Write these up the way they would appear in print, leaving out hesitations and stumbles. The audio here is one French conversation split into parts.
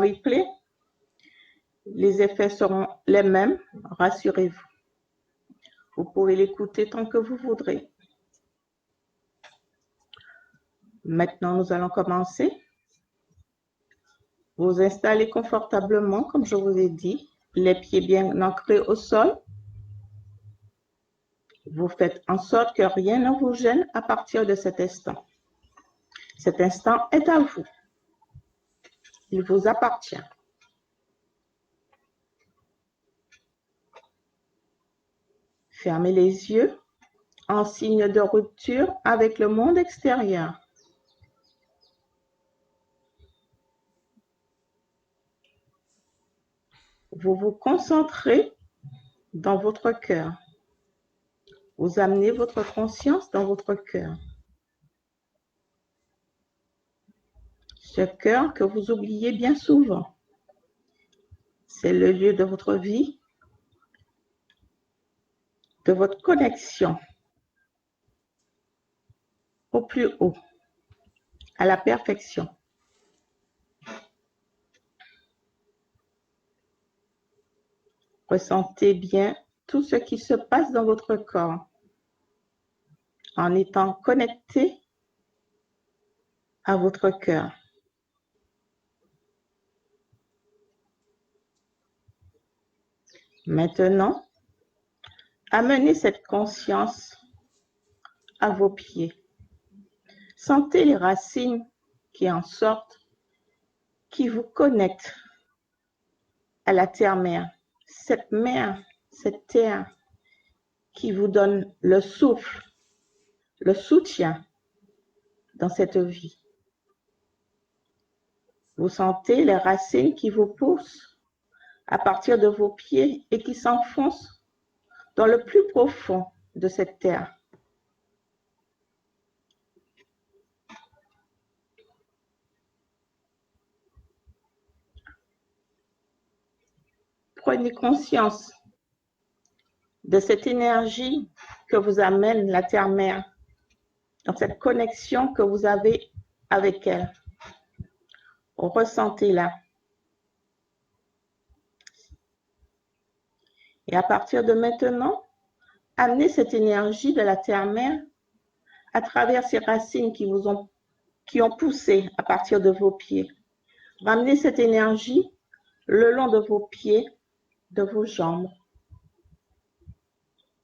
replay, les effets seront les mêmes, rassurez-vous. Vous pouvez l'écouter tant que vous voudrez. Maintenant, nous allons commencer. Vous installez confortablement, comme je vous ai dit, les pieds bien ancrés au sol. Vous faites en sorte que rien ne vous gêne à partir de cet instant. Cet instant est à vous. Il vous appartient. Fermez les yeux en signe de rupture avec le monde extérieur. Vous vous concentrez dans votre cœur. Vous amenez votre conscience dans votre cœur. Ce cœur que vous oubliez bien souvent. C'est le lieu de votre vie, de votre connexion au plus haut, à la perfection. Ressentez bien tout ce qui se passe dans votre corps en étant connecté à votre cœur. Maintenant, amenez cette conscience à vos pieds. Sentez les racines qui en sortent, qui vous connectent à la terre-mère. Cette mer, cette terre qui vous donne le souffle, le soutien dans cette vie. Vous sentez les racines qui vous poussent à partir de vos pieds et qui s'enfoncent dans le plus profond de cette terre. Prenez conscience de cette énergie que vous amène la terre-mère, dans cette connexion que vous avez avec elle. Ressentez-la. Et à partir de maintenant, amenez cette énergie de la terre-mère à travers ces racines qui ont poussé à partir de vos pieds. Ramenez cette énergie le long de vos pieds, de vos jambes,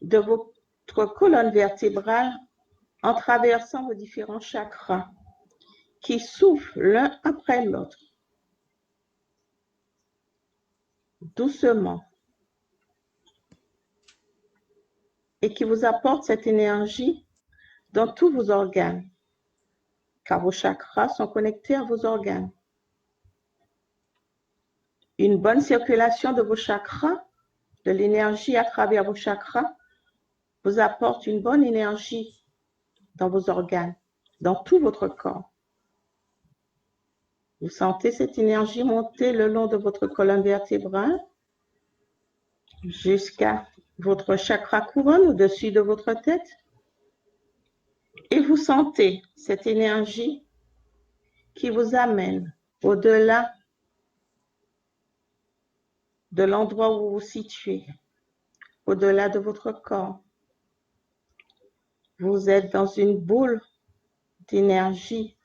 de votre colonne vertébrale en traversant vos différents chakras qui soufflent l'un après l'autre. Doucement. Et qui vous apporte cette énergie dans tous vos organes, car vos chakras sont connectés à vos organes. Une bonne circulation de vos chakras, de l'énergie à travers vos chakras, vous apporte une bonne énergie dans vos organes, dans tout votre corps. Vous sentez cette énergie monter le long de votre colonne vertébrale jusqu'à votre chakra couronne au-dessus de votre tête. Et vous sentez cette énergie qui vous amène au-delà de l'endroit où vous vous situez, au-delà de votre corps. Vous êtes dans une boule d'énergie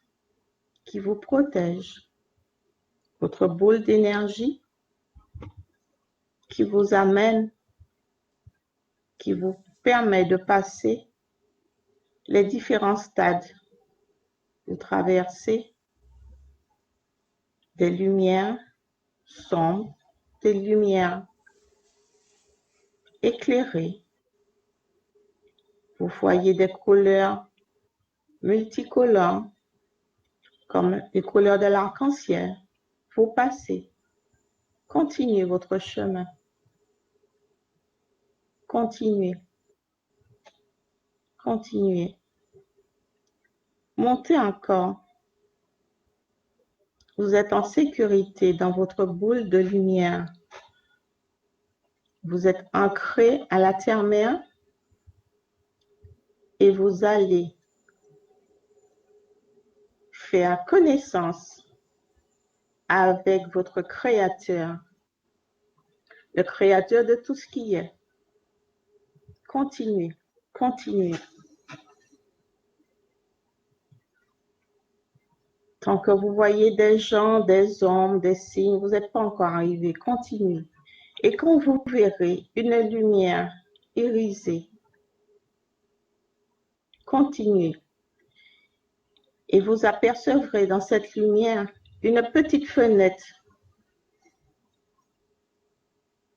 qui vous protège. Votre boule d'énergie qui vous amène, qui vous permet de passer les différents stades. Vous traversez des lumières sombres, des lumières éclairées. Vous voyez des couleurs multicolores, comme les couleurs de l'arc-en-ciel. Vous passez. Continuez votre chemin. Continuez. Continuez. Montez encore. Vous êtes en sécurité dans votre boule de lumière. Vous êtes ancré à la terre-mère et vous allez faire connaissance avec votre Créateur, le Créateur de tout ce qui est. Continuez, continuez. Tant que vous voyez des gens, des hommes, des signes, vous n'êtes pas encore arrivé, continuez. Et quand vous verrez une lumière irisée, continuez. Et vous apercevrez dans cette lumière une petite fenêtre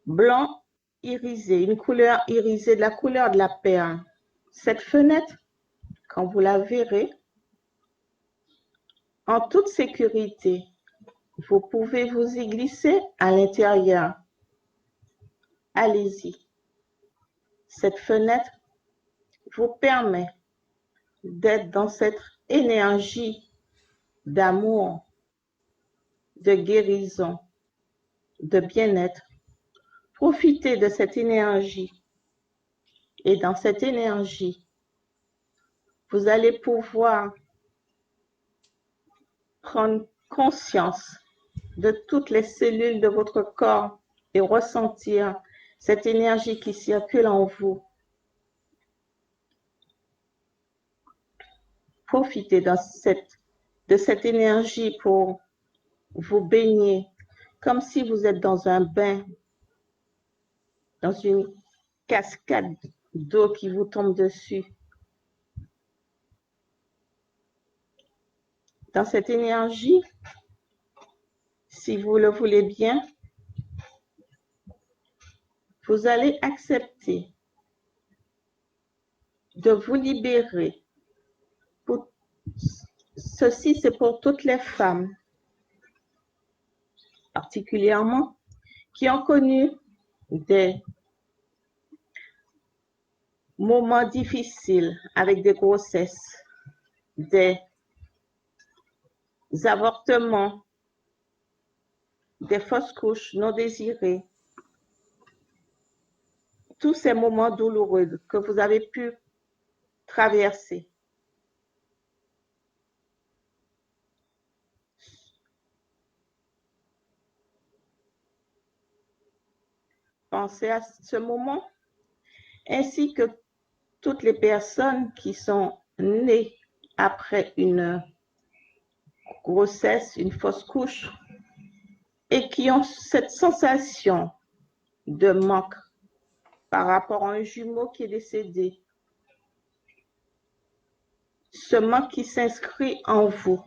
blanc irisée, une couleur irisée de la couleur de la perle. Cette fenêtre, quand vous la verrez, en toute sécurité, vous pouvez vous y glisser à l'intérieur. Allez-y. Cette fenêtre vous permet d'être dans cette énergie d'amour, de guérison, de bien-être. Profitez de cette énergie. Et dans cette énergie, vous allez pouvoir prendre conscience de toutes les cellules de votre corps et ressentir cette énergie qui circule en vous. Profitez de cette énergie pour vous baigner, comme si vous êtes dans un bain, dans une cascade d'eau qui vous tombe dessus. Dans cette énergie, si vous le voulez bien, vous allez accepter de vous libérer. Ceci, c'est pour toutes les femmes, particulièrement, qui ont connu des moments difficiles avec des grossesses, des avortements, des fausses couches non désirées, tous ces moments douloureux que vous avez pu traverser. Pensez à ce moment, ainsi que toutes les personnes qui sont nées après une grossesse, une fausse couche, et qui ont cette sensation de manque par rapport à un jumeau qui est décédé. Ce manque qui s'inscrit en vous.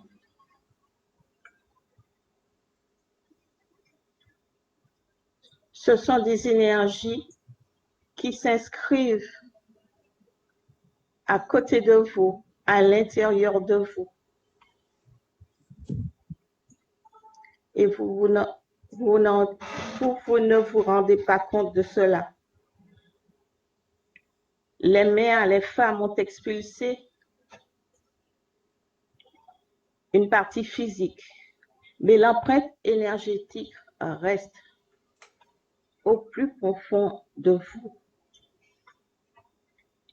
Ce sont des énergies qui s'inscrivent à côté de vous, à l'intérieur de vous. Et vous ne vous rendez pas compte de cela. Les mères, les femmes ont expulsé une partie physique, mais l'empreinte énergétique reste au plus profond de vous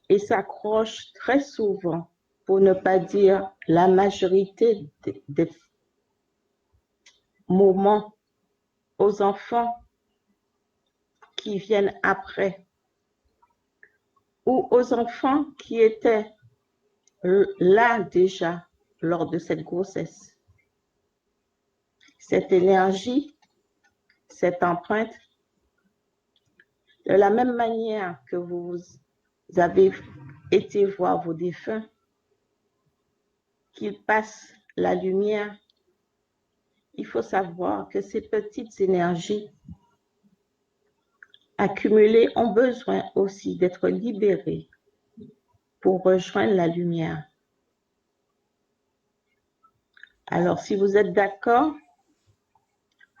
et s'accroche très souvent, pour ne pas dire la majorité des moments, aux enfants qui viennent après ou aux enfants qui étaient là déjà lors de cette grossesse. Cette énergie, cette empreinte, de la même manière que vous avez été voir vos défunts, qu'ils passent la lumière, il faut savoir que ces petites énergies accumulées ont besoin aussi d'être libérées pour rejoindre la lumière. Alors, si vous êtes d'accord,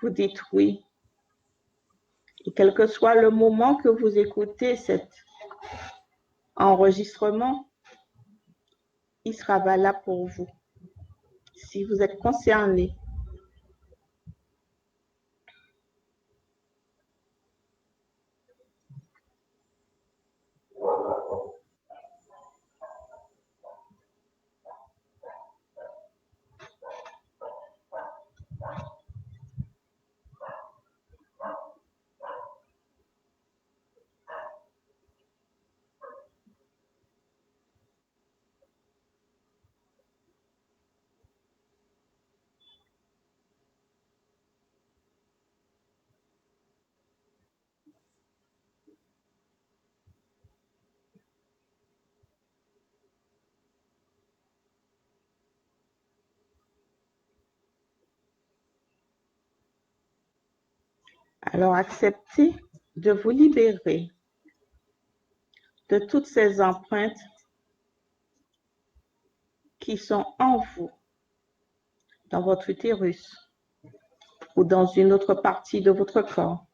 vous dites oui. Et quel que soit le moment que vous écoutez cet enregistrement, il sera valable pour vous. Si vous êtes concerné, Alors acceptez de vous libérer de toutes ces empreintes qui sont en vous, dans votre utérus ou dans une autre partie de votre corps.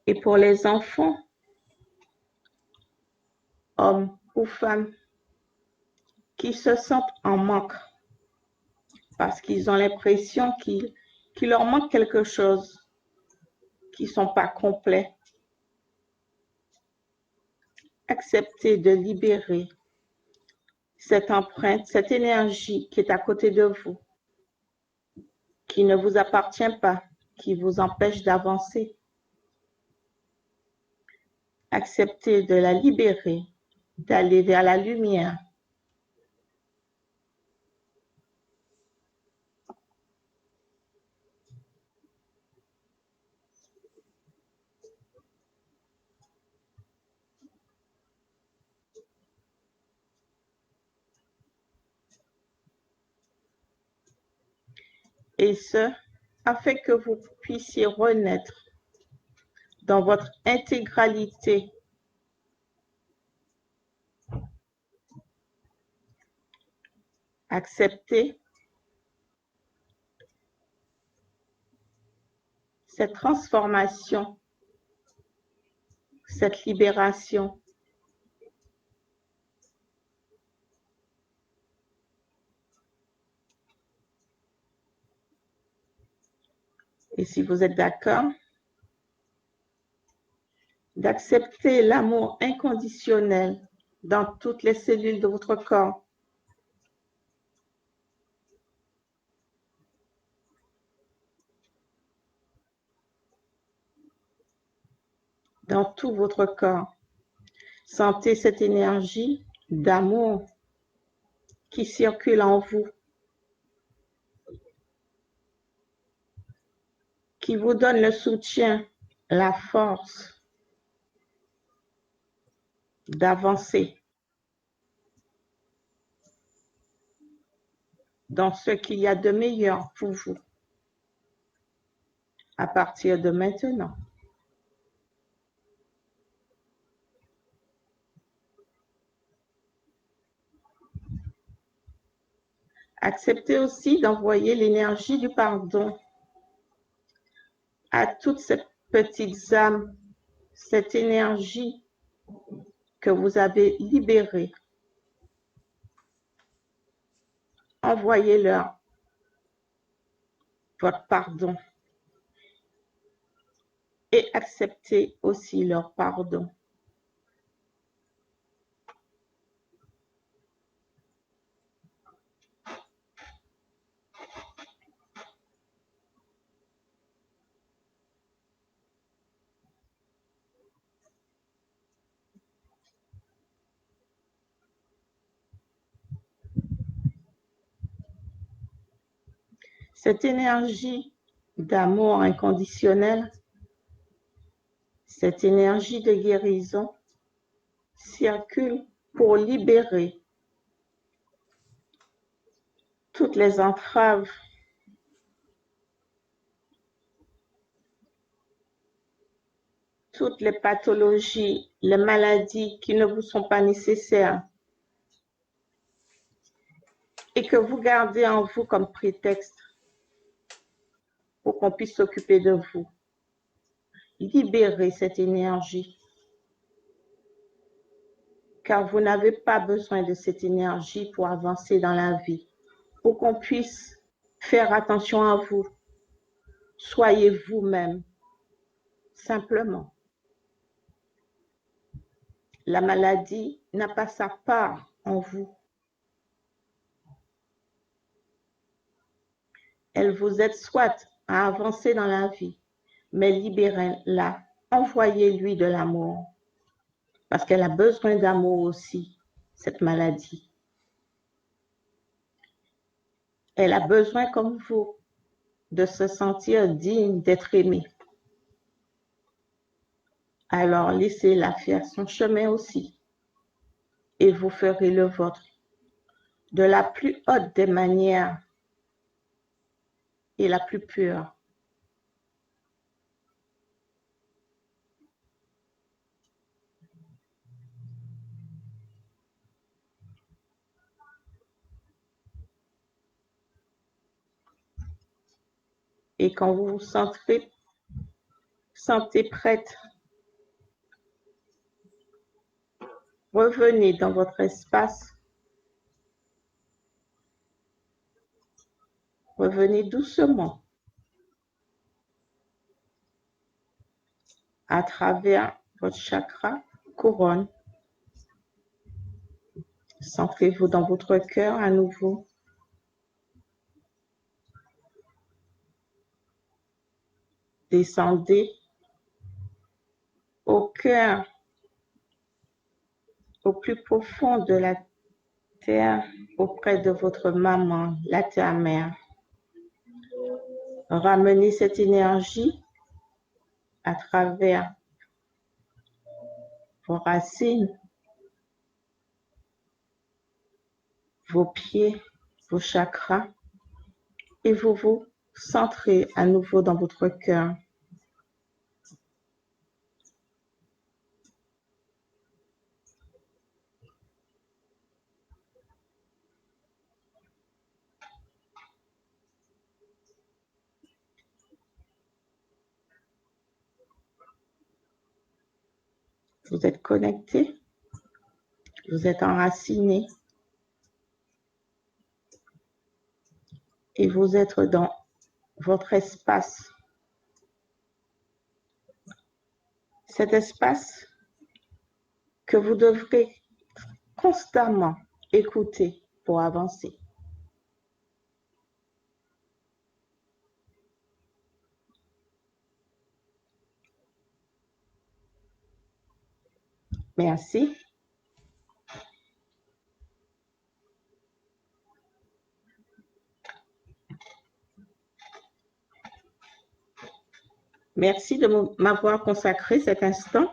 Et pour les enfants, hommes ou femmes, qui se sentent en manque parce qu'ils ont l'impression qu'il leur manque quelque chose, qu'ils ne sont pas complets, acceptez de libérer cette empreinte, cette énergie qui est à côté de vous, qui ne vous appartient pas, qui vous empêche d'avancer. Acceptez de la libérer, d'aller vers la lumière. Et ce, afin que vous puissiez renaître dans votre intégralité. Acceptez cette transformation, cette libération. Et si vous êtes d'accord, d'accepter l'amour inconditionnel dans toutes les cellules de votre corps. Dans tout votre corps. Sentez cette énergie d'amour qui circule en vous, qui vous donne le soutien, la force d'avancer dans ce qu'il y a de meilleur pour vous à partir de maintenant. Acceptez aussi d'envoyer l'énergie du pardon à toutes ces petites âmes, cette énergie que vous avez libérée. Envoyez-leur votre pardon et acceptez aussi leur pardon. Cette énergie d'amour inconditionnel, cette énergie de guérison circule pour libérer toutes les entraves, toutes les pathologies, les maladies qui ne vous sont pas nécessaires et que vous gardez en vous comme prétexte pour qu'on puisse s'occuper de vous. Libérez cette énergie, car vous n'avez pas besoin de cette énergie pour avancer dans la vie, pour qu'on puisse faire attention à vous. Soyez vous-même, simplement. La maladie n'a pas sa part en vous. Elle vous aide soit à avancer dans la vie, mais libérez-la, envoyez-lui de l'amour, parce qu'elle a besoin d'amour aussi, cette maladie. Elle a besoin, comme vous, de se sentir digne d'être aimée. Alors laissez-la faire son chemin aussi, et vous ferez le vôtre de la plus haute des manières et la plus pure. Et quand vous vous sentez prête, revenez dans votre espace. Revenez doucement à travers votre chakra couronne. Centrez-vous dans votre cœur à nouveau. Descendez au cœur, au plus profond de la terre, auprès de votre maman, la terre-mère. Ramenez cette énergie à travers vos racines, vos pieds, vos chakras, et vous vous centrez à nouveau dans votre cœur. Vous êtes connecté, vous êtes enraciné et vous êtes dans votre espace. Cet espace que vous devrez constamment écouter pour avancer. Merci. Merci de m'avoir consacré cet instant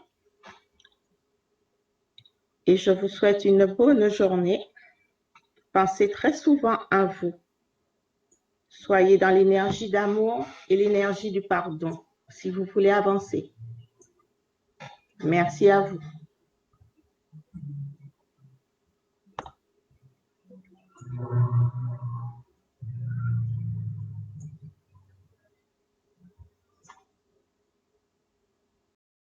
et je vous souhaite une bonne journée. Pensez très souvent à vous. Soyez dans l'énergie d'amour et l'énergie du pardon si vous voulez avancer. Merci à vous.